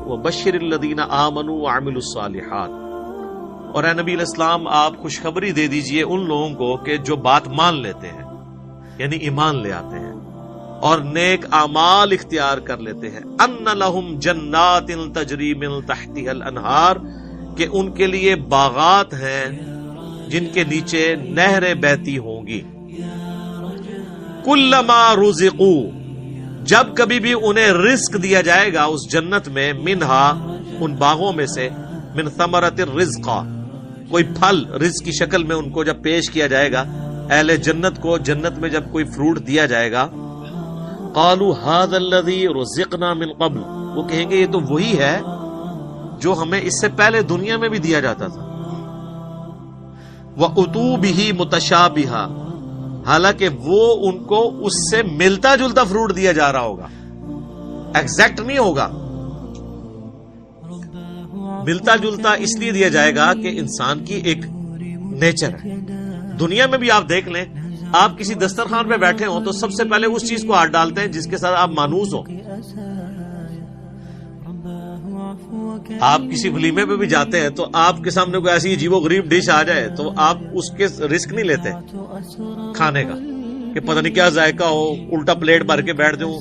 وَبَشِّرِ الَّذِينَ آمَنُوا وَعَمِلُوا الصَّالِحَاتِ، اور اے نبی علیہ السلام آپ خوشخبری دے دیجئے ان لوگوں کو کہ جو بات مان لیتے ہیں، یعنی ایمان لے آتے ہیں اور نیک اعمال اختیار کر لیتے ہیں، ان لہم جنات تجری من تحتها الانہار، کہ ان کے لیے باغات ہیں جن کے نیچے نہریں بہتی ہوں گی، کلما رزقوا، جب کبھی بھی انہیں رزق دیا جائے گا اس جنت میں، منہا ان باغوں میں سے، من ثمرۃ الرزق، کوئی پھل رزق کی شکل میں ان کو جب پیش کیا جائے گا، اہل جنت کو جنت میں جب کوئی فروٹ دیا جائے گا، قالوا هذا الذي رزقنا من قبل، وہ کہیں گے یہ تو وہی ہے جو ہمیں اس سے پہلے دنیا میں بھی دیا جاتا تھا، وَأُتُوا بِهِ مُتَشَابِهًا، حالانکہ وہ ان کو اس سے ملتا جلتا فروٹ دیا جا رہا ہوگا، ایگزیکٹ نہیں ہوگا، ملتا جلتا اس لیے دیا جائے گا کہ انسان کی ایک نیچر ہے۔ دنیا میں بھی آپ دیکھ لیں، آپ کسی دسترخوان پہ بیٹھے ہوں تو سب سے پہلے اس چیز کو ہاتھ ڈالتے ہیں جس کے ساتھ آپ مانوس ہو۔ آپ کسی ولیمے پہ بھی جاتے ہیں تو آپ کے سامنے کوئی ایسی عجیب و غریب ڈش آ جائے تو آپ اس کے رسک نہیں لیتے کھانے کا کہ پتہ نہیں کیا ذائقہ ہو، الٹا پلیٹ بھر کے بیٹھ جاؤں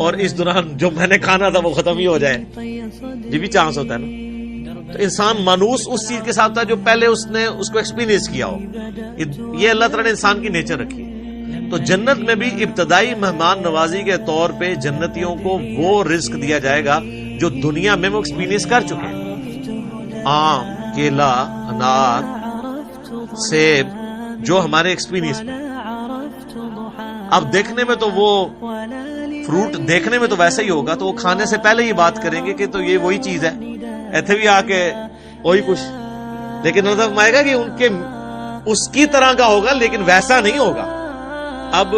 اور اس دوران جو میں نے کھانا تھا وہ ختم ہی ہو جائے، یہ بھی چانس ہوتا ہے نا۔ تو انسان مانوس اس چیز کے ساتھ تھا جو پہلے اس نے اس کو ایکسپیرینس کیا ہو، یہ اللہ تعالیٰ نے انسان کی نیچر رکھی ہے۔ تو جنت میں بھی ابتدائی مہمان نوازی کے طور پہ جنتیوں کو وہ رزق دیا جائے گا جو دنیا میں وہ ایکسپیرینس کر چکے ہیں، آم، کیلا، انار، سیب، جو ہمارے ایکسپیرینس میں۔ اب دیکھنے میں تو وہ فروٹ دیکھنے میں تو ویسا ہی ہوگا، تو وہ کھانے سے پہلے ہی بات کریں گے کہ تو یہ وہی چیز ہے، ایتھے بھی آ کے وہی کچھ، لیکن نظر آئے گا کہ ان کے اس کی طرح کا ہوگا لیکن ویسا نہیں ہوگا۔ اب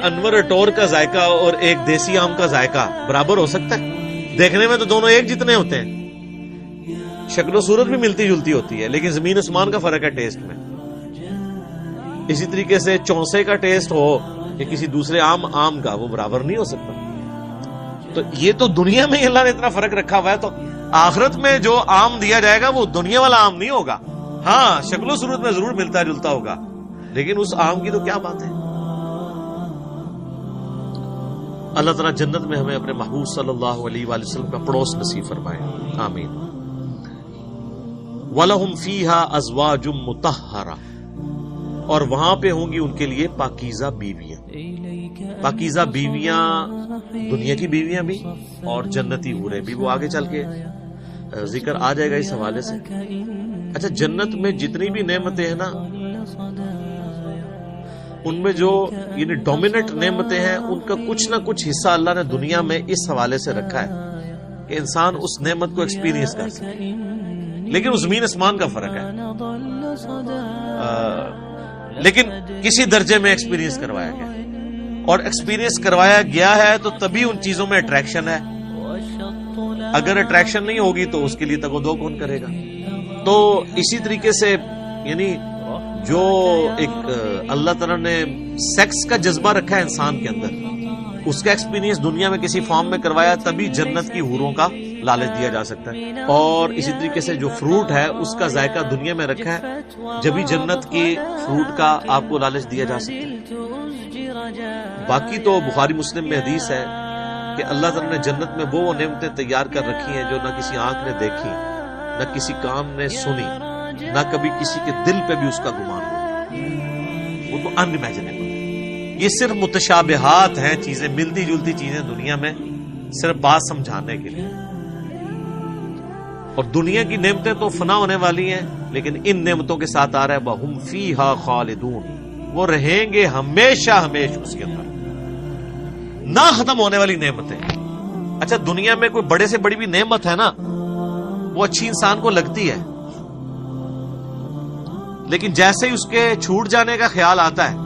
انور اٹور کا ذائقہ اور ایک دیسی آم کا ذائقہ برابر ہو سکتا ہے؟ دیکھنے میں تو دونوں ایک جتنے ہوتے ہیں، شکل و صورت بھی ملتی جلتی ہوتی ہے، لیکن زمین آسمان کا فرق ہے ٹیسٹ میں۔ اسی طریقے سے چونسے کا ٹیسٹ ہو یا کسی دوسرے آم کا، وہ برابر نہیں ہو سکتا۔ تو یہ تو دنیا میں ہی اللہ نے اتنا فرق رکھا ہوا ہے، تو آخرت میں جو آم دیا جائے گا وہ دنیا والا آم نہیں ہوگا، ہاں شکل و صورت میں ضرور ملتا جلتا ہوگا، لیکن اس آم کی تو کیا بات ہے۔ اللہ تعالیٰ جنت میں ہمیں اپنے محبوب صلی اللہ علیہ وآلہ وسلم کا پڑوس نصیب فرمائے، آمین۔ وَلَهُمْ فِيهَا أَزْوَاجٌ مُطَهَّرَةٌ، اور وہاں پہ ہوں گی ان کے لیے پاکیزہ بیویاں۔ پاکیزہ بیویاں دنیا کی بیویاں بھی اور جنتی حوریں بھی، وہ آگے چل کے ذکر آ جائے گا اس حوالے سے۔ اچھا، جنت میں جتنی بھی نعمتیں ہیں نا، ان میں جو یعنی ڈومیننٹ نعمتیں ہیں، ان کا کچھ نہ کچھ حصہ اللہ نے دنیا میں اس حوالے سے رکھا ہے کہ انسان اس نعمت کو ایکسپیرینس کر سکے، لیکن وہ زمین آسمان کا فرق ہے، لیکن کسی درجے میں ایکسپیرینس کروایا گیا، اور ایکسپیرینس کروایا گیا ہے تو تبھی ان چیزوں میں اٹریکشن ہے، اگر اٹریکشن نہیں ہوگی تو اس کے لیے تگ و دو کون کرے گا۔ تو اسی طریقے سے یعنی جو ایک اللہ تعالیٰ نے سیکس کا جذبہ رکھا ہے انسان کے اندر، اس کا ایکسپیرینس دنیا میں کسی فارم میں کروایا تبھی جنت کی حوروں کا لالچ دیا جا سکتا ہے۔ اور اسی طریقے سے جو فروٹ ہے اس کا ذائقہ دنیا میں رکھا ہے، جبھی جنت کی فروٹ کا آپ کو لالچ دیا جا سکتا ہے۔ باقی تو بخاری مسلم میں حدیث ہے کہ اللہ تعالیٰ نے جنت میں وہ نعمتیں تیار کر رکھی ہیں جو نہ کسی آنکھ نے دیکھی، نہ کسی کان نے سنی، نہ کبھی کسی کے دل پہ بھی اس کا گمان ہوا، وہ تو ان امیجنیبل۔ یہ صرف متشابہات ہیں، چیزیں ملتی جلتی چیزیں دنیا میں، صرف بات سمجھانے کے لیے۔ اور دنیا کی نعمتیں تو فنا ہونے والی ہیں، لیکن ان نعمتوں کے ساتھ آ رہا ہے وَهُمْ فِيهَا خَالِدُونَ، وہ رہیں گے ہمیشہ ہمیشہ اس کے اندر، نہ ختم ہونے والی نعمتیں۔ اچھا، دنیا میں کوئی بڑے سے بڑی بھی نعمت ہے نا، وہ اچھی انسان کو لگتی ہے، لیکن جیسے ہی اس کے چھوٹ جانے کا خیال آتا ہے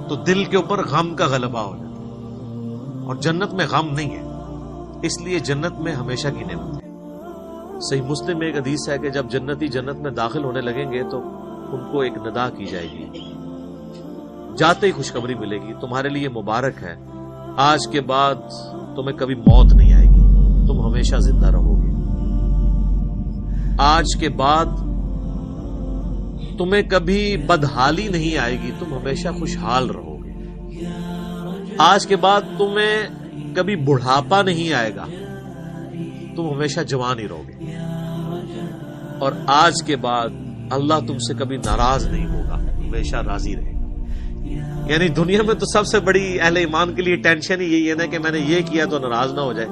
تو دل کے اوپر غم کا غلبہ ہو جاتا ہے، اور جنت میں غم نہیں ہے، اس لیے جنت میں ہمیشہ کی نعمت ہے۔ صحیح مسلم میں ایک حدیث ہے کہ جب جنتی جنت میں داخل ہونے لگیں گے تو ان کو ایک ندا کی جائے گی، جاتے ہی خوشخبری ملے گی، تمہارے لیے مبارک ہے، آج کے بعد تمہیں کبھی موت نہیں آئے گی، تم ہمیشہ زندہ رہو گے۔ آج کے بعد تمہیں کبھی بدحالی نہیں آئے گی، تم ہمیشہ خوشحال رہو گے۔ آج کے بعد تمہیں کبھی بڑھاپا نہیں آئے گا، تم ہمیشہ جوان ہی رہو گے۔ اور آج کے بعد اللہ تم سے کبھی ناراض نہیں ہوگا، ہمیشہ راضی رہے گا۔ یعنی دنیا میں تو سب سے بڑی اہل ایمان کے لیے ٹینشن ہی یہی ہے نا کہ میں نے یہ کیا تو ناراض نہ ہو جائے۔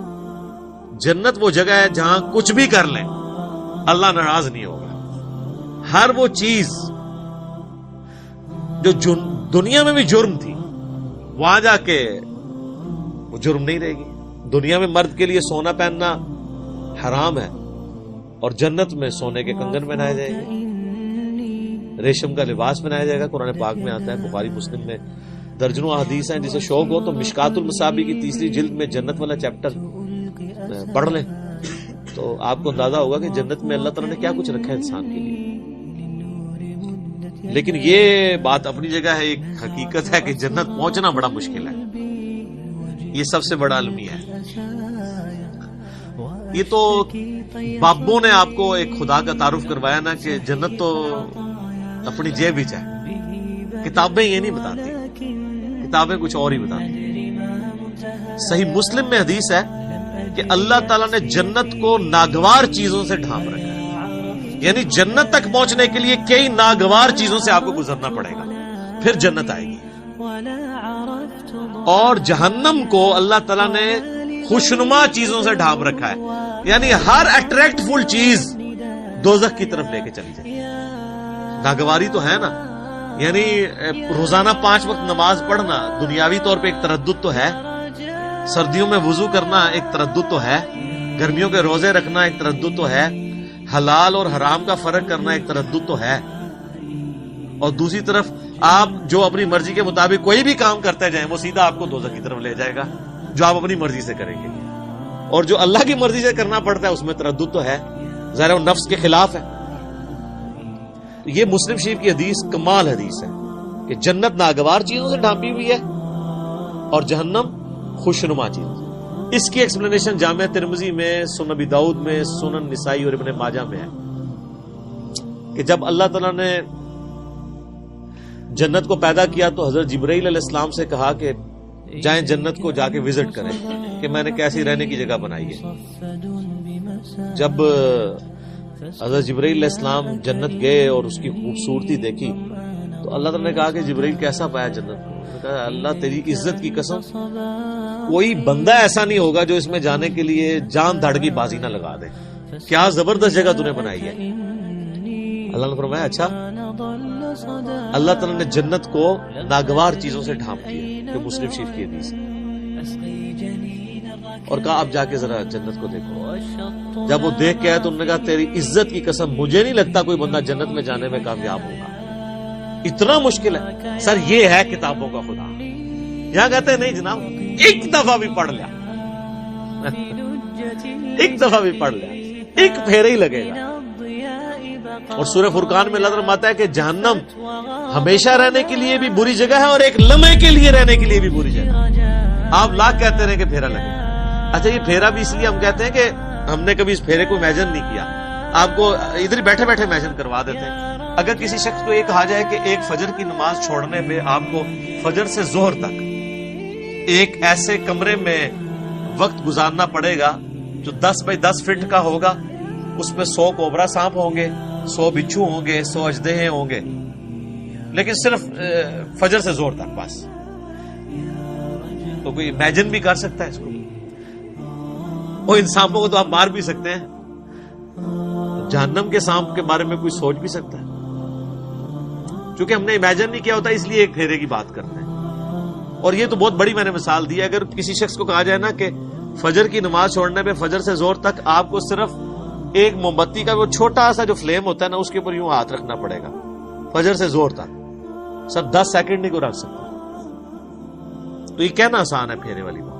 جنت وہ جگہ ہے جہاں کچھ بھی کر لیں اللہ ناراض نہیں ہوگا۔ ہر وہ چیز جو دنیا میں بھی جرم تھی وہاں جا کے وہ جرم نہیں رہے گی۔ دنیا میں مرد کے لیے سونا پہننا حرام ہے، اور جنت میں سونے کے کنگن پہنائے جائیں گے، ریشم کا لباس پہنایا جائے گا۔ قرآن پاک میں آتا ہے، بخاری مسلم میں درجنوں احادیث ہیں۔ جسے شوق ہو تو مشکات المصابیح کی 3 جلد میں جنت والا چیپٹر پڑھ لیں تو آپ کو اندازہ ہوگا کہ جنت میں اللہ تعالیٰ نے کیا کچھ رکھا ہے انسان کے لیے۔ لیکن یہ بات اپنی جگہ ہے، ایک حقیقت ہے کہ جنت پہنچنا بڑا مشکل ہے، یہ سب سے بڑا المیہ ہے۔ یہ تو بابوں نے آپ کو ایک خدا کا تعارف کروایا نا کہ جنت تو اپنی جیب وچ ہے، کتابیں یہ نہیں بتاتی، کتابیں کچھ اور ہی بتاتی۔ صحیح مسلم میں حدیث ہے کہ اللہ تعالیٰ نے جنت کو ناگوار چیزوں سے ڈھانپ رکھا ہے، یعنی جنت تک پہنچنے کے لیے کئی ناگوار چیزوں سے آپ کو گزرنا پڑے گا، پھر جنت آئے گی۔ اور جہنم کو اللہ تعالیٰ نے خوشنما چیزوں سے ڈھانپ رکھا ہے، یعنی ہر اٹریکٹ فل چیز دوزخ کی طرف لے کے چلی جائے۔ ناگواری تو ہے نا، یعنی روزانہ 5 وقت نماز پڑھنا دنیاوی طور پہ ایک تردد تو ہے، سردیوں میں وضو کرنا ایک تردد تو ہے، گرمیوں کے روزے رکھنا ایک تردد تو ہے، حلال اور حرام کا فرق کرنا ایک تردد تو ہے، اور دوسری طرف آپ جو اپنی مرضی کے مطابق کوئی بھی کام کرتے جائیں وہ سیدھا آپ کو دوزخ کی طرف لے جائے گا، جو آپ اپنی مرضی سے کریں گے۔ اور جو اللہ کی مرضی سے کرنا پڑتا ہے اس میں تردد تو ہے، ظاہر وہ نفس کے خلاف ہے۔ یہ مسلم شریف کی حدیث کمال حدیث ہے کہ جنت ناگوار چیزوں سے ڈھانپی ہوئی ہے اور جہنم خوشنما چیز۔ اس کی ایکسپلینیشن جامع ترمذی میں، سنن ابی داؤد میں، سنن نسائی اور ابن ماجہ میں ہے کہ جب اللہ تعالیٰ نے جنت کو پیدا کیا تو حضرت جبرائیل علیہ السلام سے کہا کہ جائیں جنت کو جا کے وزٹ کریں کہ میں نے کیسی رہنے کی جگہ بنائی ہے۔ جب حضرت جبرائیل علیہ السلام جنت گئے اور اس کی خوبصورتی دیکھی تو اللہ تعالیٰ نے کہا کہ جبرائیل کیسا پایا جنت کو؟ کہا اللہ تیری عزت کی قسم کوئی بندہ ایسا نہیں ہوگا جو اس میں جانے کے لیے جان دھڑ کی بازی نہ لگا دے، کیا زبردست جگہ تُو نے بنائی ہے۔ اللہ نے فرمایا اچھا، اللہ تعالیٰ نے جنت کو ناگوار چیزوں سے ڈھانپ دیا، کہ مسلم شریف کی حدیث، اور کہا اب جا کے ذرا جنت کو دیکھو۔ جب وہ دیکھ کے آئے تو انہوں نے کہا تیری عزت کی قسم مجھے نہیں لگتا کوئی بندہ جنت میں جانے میں کامیاب ہوگا، اتنا مشکل ہے۔ سر یہ ہے کتابوں کا خدا، یہاں کہتے ہیں نہیں جناب ایک دفعہ بھی پڑھ لیا، ایک دفعہ بھی پڑھ لیا، ایک پھیرا ہی لگے گا۔ اور سورہ فرقان میں اللہ تعالیٰ فرماتا ہے کہ جہنم ہمیشہ رہنے کے لیے بھی بری جگہ ہے اور ایک لمحے کے لیے رہنے کے لیے بھی بری جگہ ہے۔ آپ لاکھ کہتے رہے کہ پھیرا لگے گا، اچھا یہ پھیرا بھی اس لیے ہم کہتے ہیں کہ ہم نے کبھی اس پھیرے کو امیجن نہیں کیا، آپ کو ادھر بیٹھے بیٹھے امیجن کروا دیتے ہیں۔ اگر کسی شخص کو یہ کہا جائے کہ ایک فجر کی نماز چھوڑنے میں آپ کو فجر سے ظہر تک ایک ایسے کمرے میں وقت گزارنا پڑے گا جو 10 بائی 10 فٹ کا ہوگا، اس میں 100 کوبرا سانپ ہوں گے، 100 بچھو ہوں گے، 100 اژدہے ہوں گے، لیکن صرف فجر سے ظہر تک بس، تو کوئی امیجن بھی کر سکتا ہے اس کو؟ وہ ان سانپوں کو تو آپ مار بھی سکتے ہیں، جہنم کے سانپ کے بارے میں کوئی سوچ بھی سکتا ہے؟ چونکہ ہم نے امیجن نہیں کیا ہوتا اس لیے ایک پھیرے کی بات کرتے ہیں۔ اور یہ تو بہت بڑی میں نے مثال دی ہے، اگر کسی شخص کو کہا جائے نا کہ فجر کی نماز چھوڑنے پہ فجر سے زور تک آپ کو صرف ایک موم بتی کا وہ چھوٹا سا جو فلیم ہوتا ہے نا اس کے اوپر یوں ہاتھ رکھنا پڑے گا فجر سے زور تک، سر 10 سیکنڈ نہیں کو رکھ سکتا، تو یہ کہنا آسان ہے پھیرے والی بات۔